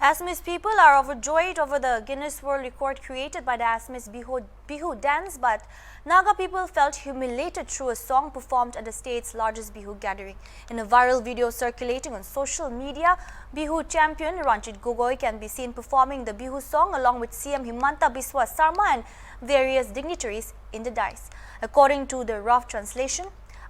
Assamese people are overjoyed over the Guinness World Record created by the Assamese Bihu dance, but Naga people felt humiliated through a song performed at the state's largest Bihu gathering. In a viral video circulating on social media, Bihu champion Ranjit Gogoi can be seen performing the Bihu song along with CM Imanta Biswasama and various dignitaries in the dais. According to the rough translation,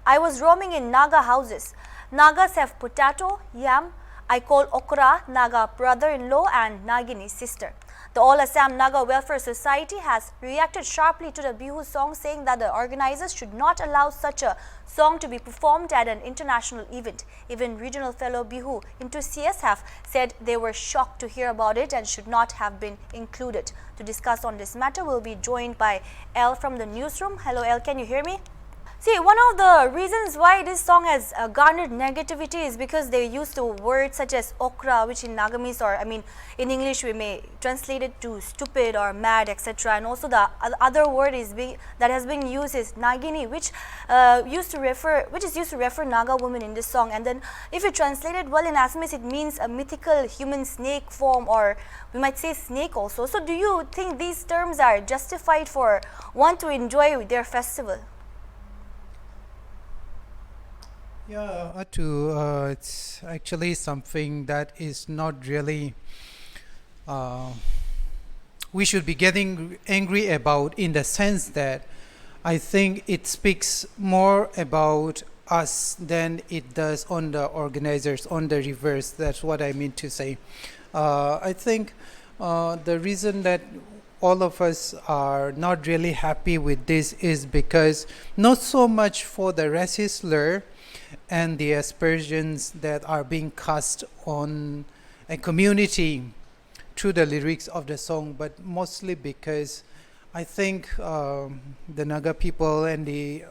"I was roaming in Naga houses. Nagas have potato, yam. I call Okara Naga brother-in-law and Nagini sister." The All Assam Naga Welfare Society has reacted sharply to the Bihu song, saying that the organizers should not allow such a song to be performed at an international event. Even regional fellow Bihu enthusiasts have said they were shocked to hear about it and should not have been included. To discuss on this matter, we'll be joined by L from the newsroom. Hello L, can you hear me? See, one of the reasons why this song has garnered negativity is because they use the words such as okra, which in Nagamese, or in English we may translate it to stupid or mad, etc. And also the other word that has been used is nagini, which is used to refer Naga women in this song. And then if you translate it well in Assamese, it means a mythical human snake form, or we might say snake also. So do you think these terms are justified for one to enjoy their festival? Yeah, it's actually something that is not really we should be getting angry about, in the sense that I think it speaks more about us than it does on the organizers, on the reverse. That's what I mean to say. I think the reason that all of us are not really happy with this is because not so much for the racist slur and the aspersions that are being cast on a community through the lyrics of the song, but mostly because I think the Naga people and the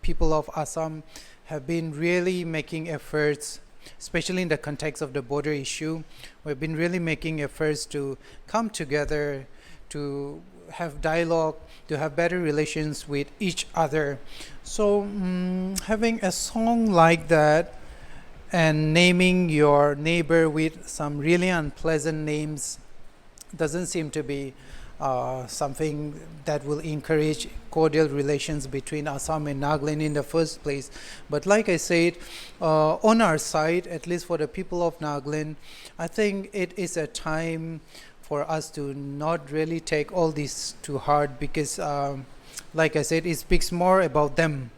people of Assam have been really making efforts, especially in the context of the border issue. We've been really making efforts to come together, to have dialogue, to have better relations with each other. So having a song like that and naming your neighbor with some really unpleasant names doesn't seem to be something that will encourage cordial relations between Assam and Nagaland in the first place. But like I said, on our side, at least for the people of Nagaland, I think it is a time for us to not really take all this to heart, because like I said, it speaks more about them,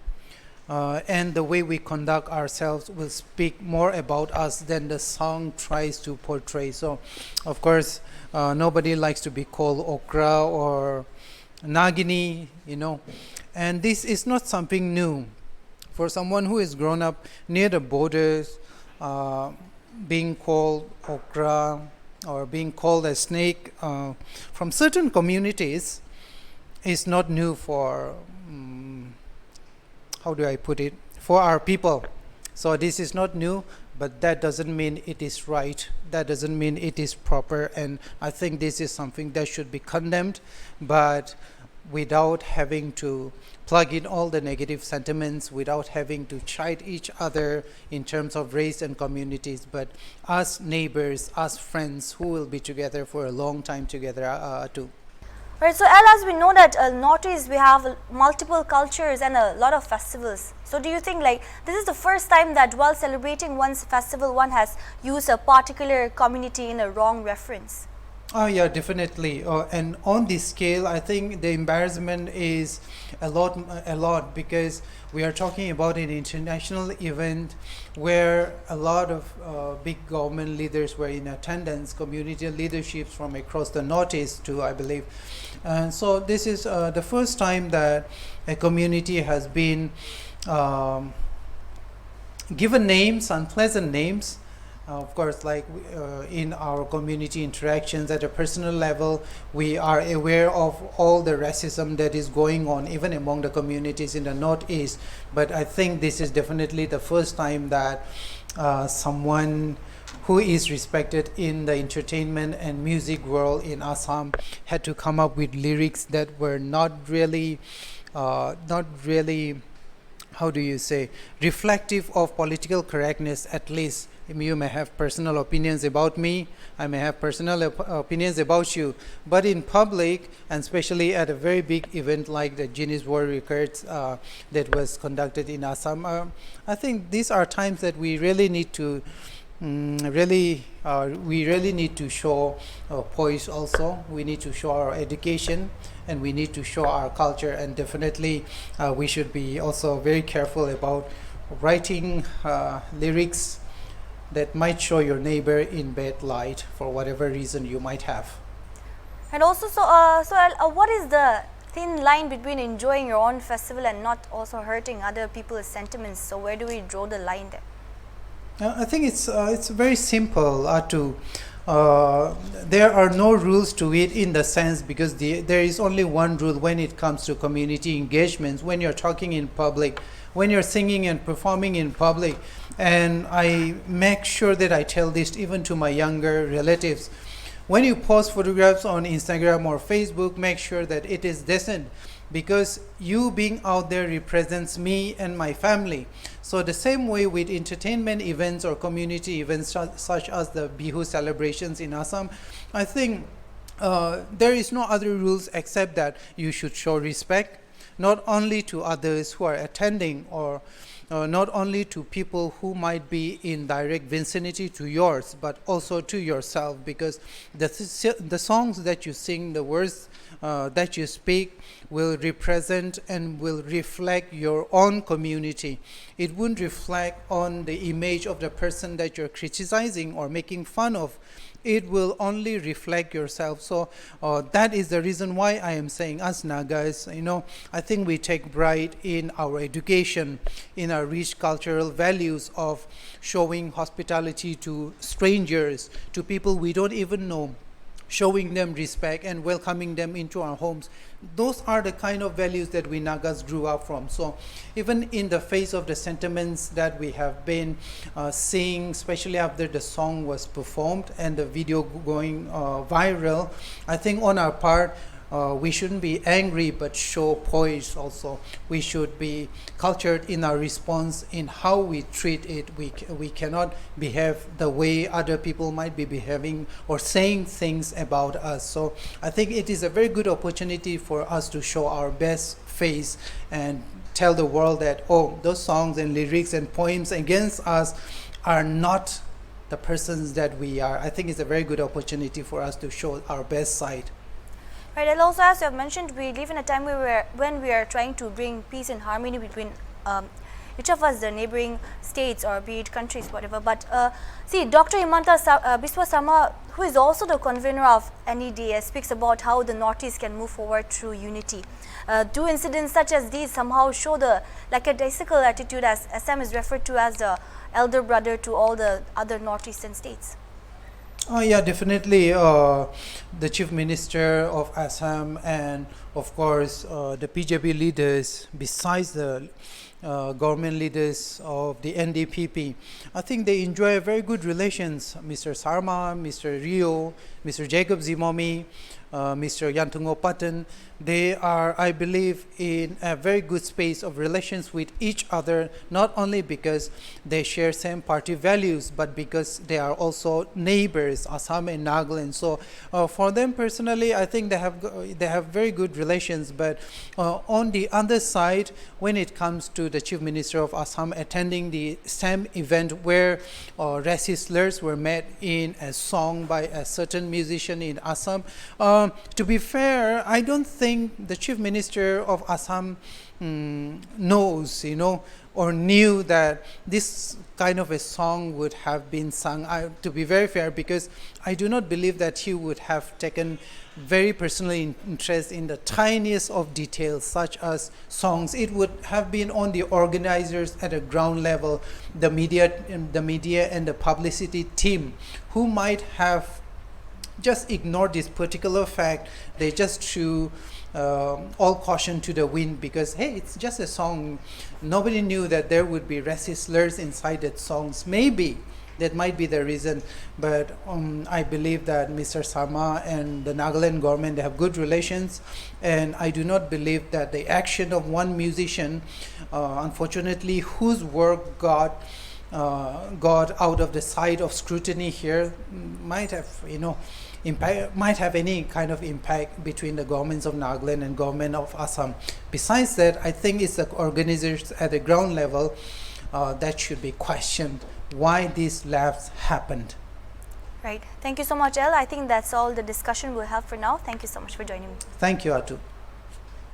and the way we conduct ourselves will speak more about us than the song tries to portray. So of course nobody likes to be called okra or nagini, and this is not something new for someone who has grown up near the borders. Being called okra or being called a snake from certain communities is not new for how do I put it, for our people. So this is not new, but that doesn't mean it is right, that doesn't mean it is proper, and I think this is something that should be condemned, but without having to plug in all the negative sentiments, without having to chide each other in terms of race and communities, but us neighbors, us friends who will be together for a long time together too. Right, so as we know that Northeast we have multiple cultures and a lot of festivals. So do you think this is the first time that while celebrating one's festival, one has used a particular community in a wrong reference? Oh yeah, definitely. And on this scale, I think the embarrassment is a lot, because we are talking about an international event where a lot of big government leaders were in attendance, community leaderships from across the Northeast too, I believe. And so this is the first time that a community has been given names, unpleasant names. Of course, in our community interactions at a personal level, we are aware of all the racism that is going on even among the communities in the Northeast. But I think this is definitely the first time that someone who is respected in the entertainment and music world in Assam had to come up with lyrics that were not really how do you say, reflective of political correctness, at least You may have personal opinions about me, I may have personal opinions about you, but in public, and especially at a very big event like the Guinness World Records that was conducted in Assam, I think these are times that we really need to we really need to show poise also. We need to show our education, and we need to show our culture, and definitely we should be also very careful about writing lyrics that might show your neighbor in bad light for whatever reason you might have. And also, what is the thin line between enjoying your own festival and not also hurting other people's sentiments? So where do we draw the line there? I think it's very simple, Atu. There are no rules to it in the sense, because there is only one rule when it comes to community engagements. When you're talking in public, when you're singing and performing in public, and I make sure that I tell this even to my younger relatives. When you post photographs on Instagram or Facebook, make sure that it is decent, because you being out there represents me and my family. So the same way with entertainment events or community events such as the Bihu celebrations in Assam, I think there is no other rules except that you should show respect, not only to others who are attending, or not only to people who might be in direct vicinity to yours, but also to yourself, because the songs that you sing, the words that you speak will represent and will reflect your own community. It won't reflect on the image of the person that you're criticizing or making fun of. It will only reflect yourself. So that is the reason why I am saying, us Nagas, I think we take pride in our education, in our rich cultural values of showing hospitality to strangers, to people we don't even know, showing them respect and welcoming them into our homes. Those are the kind of values that we Nagas grew up from. So even in the face of the sentiments that we have been seeing, especially after the song was performed and the video going viral, I think on our part, we shouldn't be angry but show poise also. We should be cultured in our response in how we treat it. We cannot behave the way other people might be behaving or saying things about us. So I think it is a very good opportunity for us to show our best face and tell the world that, oh, those songs and lyrics and poems against us are not the persons that we are. I think it's a very good opportunity for us to show our best side. Right, and also, as you have mentioned, we live in a time when we are trying to bring peace and harmony between each of us, the neighboring states or be it countries, whatever. But see, Dr. Imanta Biswasama, who is also the convener of NEDA, speaks about how the Northeast can move forward through unity. Do incidents such as these somehow show the lackadaisical attitude, as Assam is referred to as the elder brother to all the other Northeastern states? Yeah, definitely. The Chief Minister of Assam and, of course, the PJP leaders, besides the government leaders of the NDPP, I think they enjoy very good relations. Mr. Sarma, Mr. Rio, Mr. Jacob Zimomi, Mr. Yantungo Patan, they are, I believe, in a very good space of relations with each other, not only because they share same party values, but because they are also neighbors, Assam and Nagaland. So for them personally, I think they have very good relations. But on the other side, when it comes to the Chief Minister of Assam attending the same event where racist slurs were made in a song by a certain musician in Assam, to be fair, I don't think the Chief Minister of Assam knows, or knew that this kind of a song would have been sung. To be very fair, because I do not believe that he would have taken very personal interest in the tiniest of details, such as songs. It would have been on the organizers at a ground level, the media and the publicity team, who might have just ignored this particular fact. They just threw all caution to the wind because, hey, it's just a song. Nobody knew that there would be racist slurs inside that songs. Maybe that might be the reason, but I believe that Mr. Sarma and the Nagaland government, they have good relations, and I do not believe that the action of one musician, unfortunately, whose work got got out of the sight of scrutiny here might have, might have any kind of impact between the governments of Nagaland and government of Assam. Besides that, I think it's the organizers at the ground level that should be questioned why these lapses happened. Right. Thank you so much, El. I think that's all the discussion we'll have for now. Thank you so much for joining me. Thank you, Atu.